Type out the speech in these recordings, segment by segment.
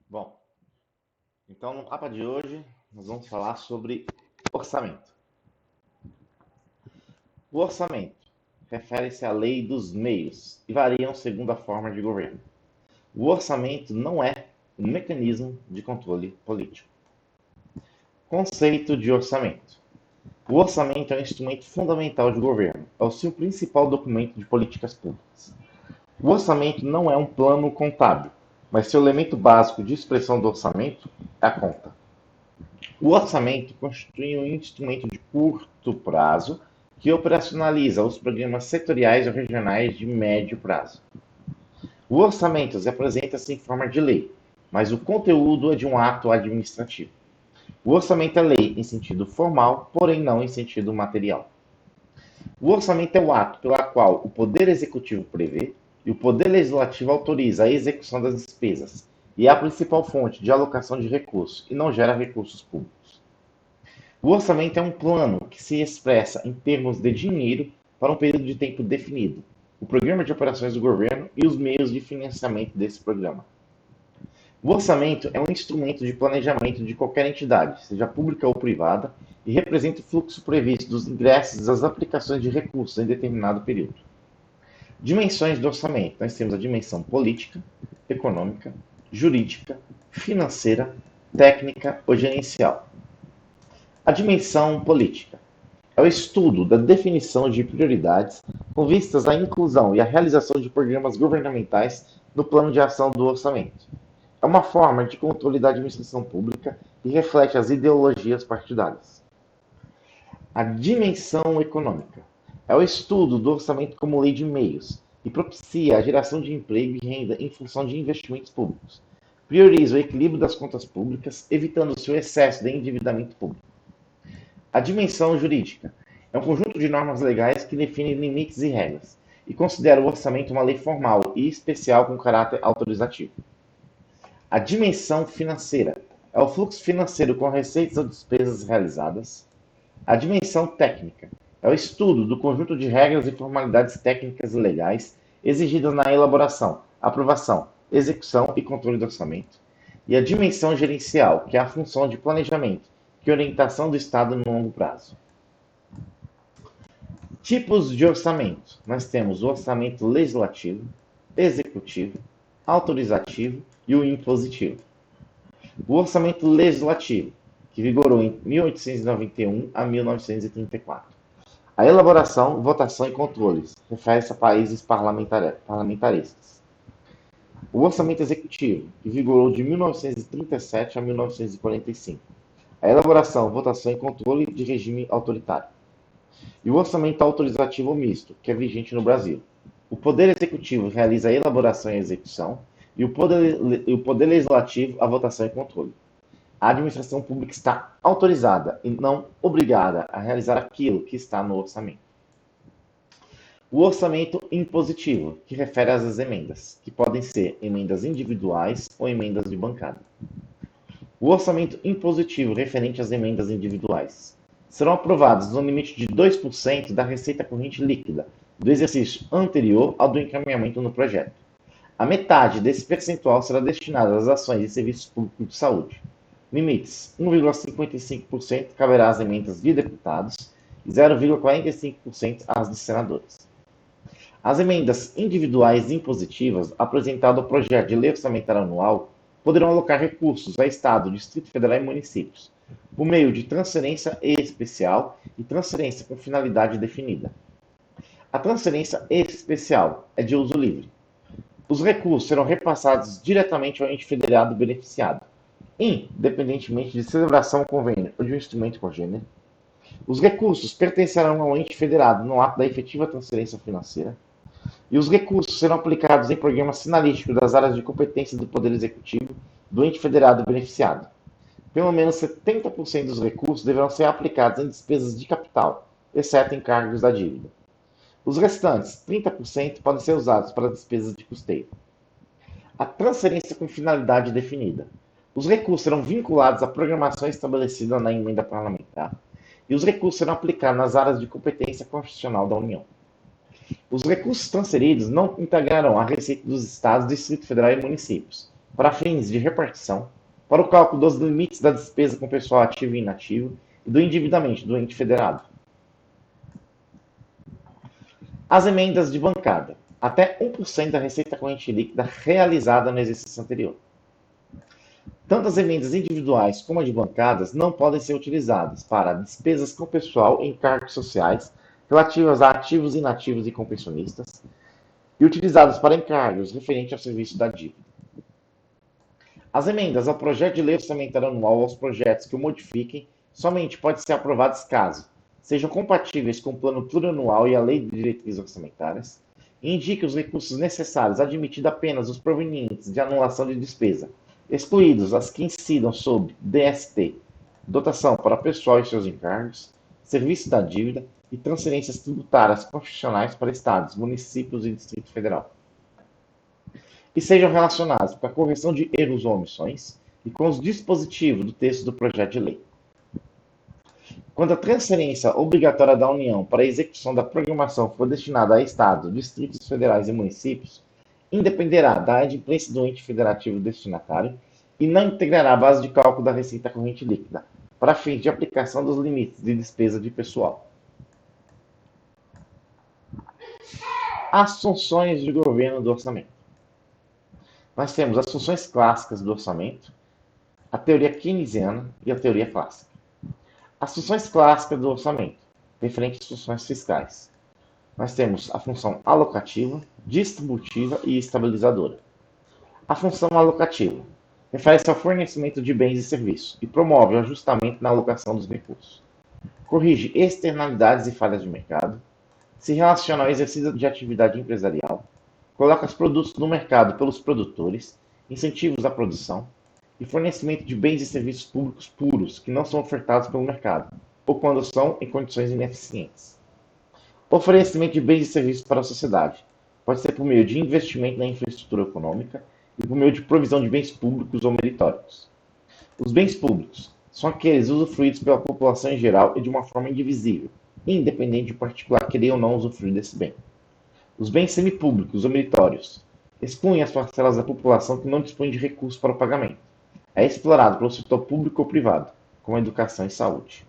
Bom, então no mapa de hoje nós vamos falar sobre orçamento. O orçamento refere-se à lei dos meios e variam segundo a forma de governo. O orçamento não é um mecanismo de controle político. Conceito de orçamento. O orçamento é um instrumento fundamental de governo, é o seu principal documento de políticas públicas. O orçamento não é um plano contábil, mas seu elemento básico de expressão do orçamento é a conta. O orçamento constitui um instrumento de curto prazo que operacionaliza os programas setoriais ou regionais de médio prazo. O orçamento se apresenta-se em forma de lei, mas o conteúdo é de um ato administrativo. O orçamento é lei em sentido formal, porém não em sentido material. O orçamento é o ato pela qual o Poder Executivo prevê e o Poder Legislativo autoriza a execução das despesas, e é a principal fonte de alocação de recursos e não gera recursos públicos. O orçamento é um plano que se expressa em termos de dinheiro para um período de tempo definido, o programa de operações do governo e os meios de financiamento desse programa. O orçamento é um instrumento de planejamento de qualquer entidade, seja pública ou privada, e representa o fluxo previsto dos ingressos e das aplicações de recursos em determinado período. Dimensões do orçamento. Nós temos a dimensão política, econômica, jurídica, financeira, técnica ou gerencial. A dimensão política é o estudo da definição de prioridades com vistas à inclusão e à realização de programas governamentais no plano de ação do orçamento. É uma forma de controle da administração pública e reflete as ideologias partidárias. A dimensão econômica é o estudo do orçamento como lei de meios e propicia a geração de emprego e renda em função de investimentos públicos. Prioriza o equilíbrio das contas públicas, evitando seu excesso de endividamento público. A dimensão jurídica é um conjunto de normas legais que define limites e regras e considera o orçamento uma lei formal e especial com caráter autorizativo. A dimensão financeira é o fluxo financeiro com receitas ou despesas realizadas. A dimensão técnica é o estudo do conjunto de regras e formalidades técnicas e legais exigidas na elaboração, aprovação, execução e controle do orçamento. E a dimensão gerencial, que é a função de planejamento e orientação do Estado no longo prazo. Tipos de orçamento. Nós temos o orçamento legislativo, executivo, autorizativo e o impositivo. O orçamento legislativo, que vigorou em 1891 a 1934. A elaboração, votação e controles refere-se a países parlamentaristas. O orçamento executivo, que vigorou de 1937 a 1945. A elaboração, votação e controle de regime autoritário. E o orçamento autorizativo misto, que é vigente no Brasil. O Poder Executivo realiza a elaboração e execução, e o Poder Legislativo a votação e controle. A administração pública está autorizada e não obrigada a realizar aquilo que está no orçamento. O orçamento impositivo, que refere às emendas, que podem ser emendas individuais ou emendas de bancada. O orçamento impositivo referente às emendas individuais serão aprovadas no limite de 2% da receita corrente líquida do exercício anterior ao do encaminhamento no projeto. A metade desse percentual será destinada às ações e serviços públicos de saúde. Limites: 1,55% caberá às emendas de deputados e 0,45% às de senadores. As emendas individuais impositivas apresentadas ao projeto de lei orçamentária anual poderão alocar recursos a Estado, Distrito Federal e municípios, por meio de transferência especial e transferência com finalidade definida. A transferência especial é de uso livre. Os recursos serão repassados diretamente ao ente federado beneficiado, independentemente de celebração ou convênio ou de um instrumento congênero. Os recursos pertencerão ao ente federado no ato da efetiva transferência financeira. E os recursos serão aplicados em programas sinalísticos das áreas de competência do Poder Executivo do ente federado beneficiado. Pelo menos 70% dos recursos deverão ser aplicados em despesas de capital, exceto encargos da dívida. Os restantes, 30%, podem ser usados para despesas de custeio. A transferência com finalidade definida. Os recursos serão vinculados à programação estabelecida na emenda parlamentar e os recursos serão aplicados nas áreas de competência constitucional da União. Os recursos transferidos não integrarão a receita dos estados, Distrito Federal e municípios, para fins de repartição, para o cálculo dos limites da despesa com pessoal ativo e inativo e do endividamento do ente federado. As emendas de bancada, até 1% da receita corrente líquida realizada no exercício anterior. Tanto as emendas individuais como as de bancadas não podem ser utilizadas para despesas com pessoal em cargos sociais relativas a ativos, inativos e compensionistas e utilizadas para encargos referentes ao serviço da dívida. As emendas ao projeto de lei orçamentária anual ou aos projetos que o modifiquem somente podem ser aprovadas caso sejam compatíveis com o plano plurianual e a lei de diretrizes orçamentárias, e indiquem os recursos necessários, admitido apenas os provenientes de anulação de despesa, excluídos as que incidam sobre DST, dotação para pessoal e seus encargos, serviço da dívida e transferências tributárias constitucionais para estados, municípios e Distrito Federal, e sejam relacionados com a correção de erros ou omissões e com os dispositivos do texto do projeto de lei. Quando a transferência obrigatória da União para a execução da programação for destinada a estados, distritos federais e municípios, independerá da adimplência do ente federativo destinatário e não integrará a base de cálculo da receita corrente líquida, para fins de aplicação dos limites de despesa de pessoal. As funções de governo do orçamento. Nós temos as funções clássicas do orçamento, a teoria keynesiana e a teoria clássica. As funções clássicas do orçamento, referentes às funções fiscais. Nós temos a função alocativa, distributiva e estabilizadora. A função alocativa refere-se ao fornecimento de bens e serviços e promove o ajustamento na alocação dos recursos. Corrige externalidades e falhas de mercado, se relaciona ao exercício de atividade empresarial, coloca os produtos no mercado pelos produtores, incentivos à produção, e fornecimento de bens e serviços públicos puros que não são ofertados pelo mercado, ou quando são em condições ineficientes. Oferecimento de bens e serviços para a sociedade pode ser por meio de investimento na infraestrutura econômica e por meio de provisão de bens públicos ou meritórios. Os bens públicos são aqueles usufruídos pela população em geral e de uma forma indivisível, independente de particular querer ou não usufruir desse bem. Os bens semipúblicos ou meritórios excluem as parcelas da população que não dispõem de recursos para o pagamento. É explorado pelo setor público ou privado, como a educação e saúde.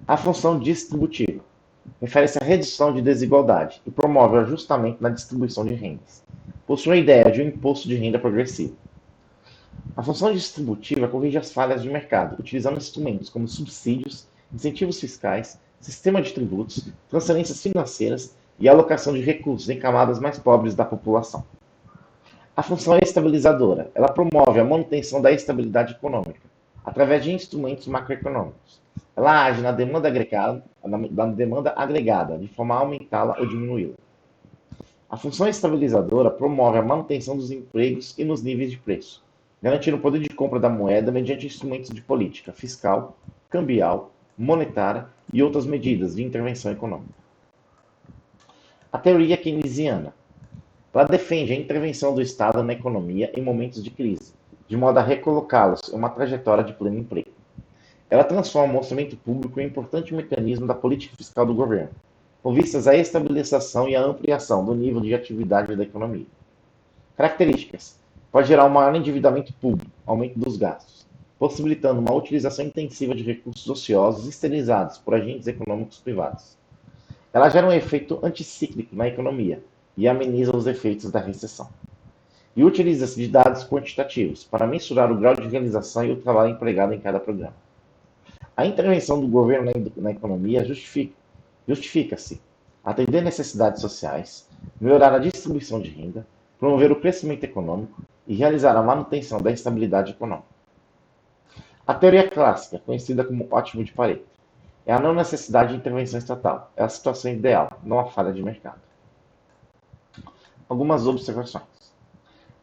A função distributiva refere-se à redução de desigualdade e promove o ajustamento na distribuição de rendas. Possui a ideia de um imposto de renda progressivo. A função distributiva corrige as falhas de mercado, utilizando instrumentos como subsídios, incentivos fiscais, sistema de tributos, transferências financeiras e alocação de recursos em camadas mais pobres da população. A função estabilizadora, ela promove a manutenção da estabilidade econômica, através de instrumentos macroeconômicos. Ela age na demanda agregada, de forma a aumentá-la ou diminuí-la. A função estabilizadora promove a manutenção dos empregos e nos níveis de preço, garantindo o poder de compra da moeda mediante instrumentos de política fiscal, cambial, monetária e outras medidas de intervenção econômica. A teoria keynesiana, ela defende a intervenção do Estado na economia em momentos de crise, de modo a recolocá-los em uma trajetória de pleno emprego. Ela transforma o orçamento público em um importante mecanismo da política fiscal do governo, com vistas à estabilização e à ampliação do nível de atividade da economia. Características: pode gerar um maior endividamento público, aumento dos gastos, possibilitando uma utilização intensiva de recursos ociosos esterilizados por agentes econômicos privados. Ela gera um efeito anticíclico na economia e ameniza os efeitos da recessão. E utiliza-se de dados quantitativos para mensurar o grau de realização e o trabalho empregado em cada programa. A intervenção do governo na economia justifica-se atender necessidades sociais, melhorar a distribuição de renda, promover o crescimento econômico e realizar a manutenção da estabilidade econômica. A teoria clássica, conhecida como ótimo de Pareto, é a não necessidade de intervenção estatal, é a situação ideal, não a falha de mercado. Algumas observações.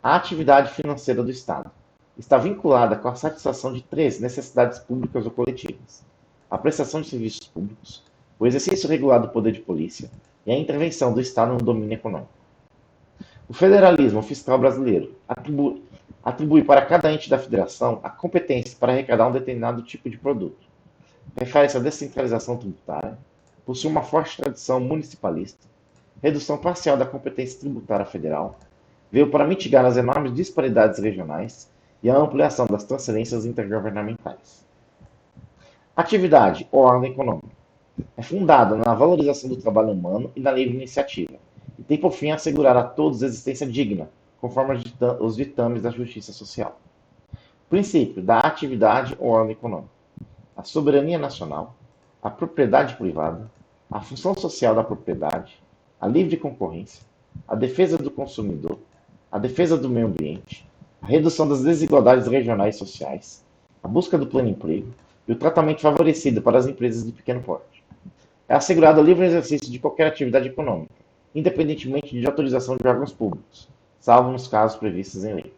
A atividade financeira do Estado está vinculada com a satisfação de três necessidades públicas ou coletivas: a prestação de serviços públicos, o exercício regular do poder de polícia e a intervenção do Estado no domínio econômico. O federalismo fiscal brasileiro atribui para cada ente da federação a competência para arrecadar um determinado tipo de produto. Refere-se à descentralização tributária, possui uma forte tradição municipalista, redução parcial da competência tributária federal, veio para mitigar as enormes disparidades regionais e a ampliação das transferências intergovernamentais. Atividade ou ordem econômica é fundada na valorização do trabalho humano e na livre iniciativa, e tem por fim assegurar a todos existência digna, conforme os ditames da justiça social. Princípio da atividade ou ordem econômica: a soberania nacional, a propriedade privada, a função social da propriedade, a livre concorrência, a defesa do consumidor, a defesa do meio ambiente, a redução das desigualdades regionais e sociais, a busca do pleno emprego e o tratamento favorecido para as empresas de pequeno porte. É assegurado o livre exercício de qualquer atividade econômica, independentemente de autorização de órgãos públicos, salvo nos casos previstos em lei.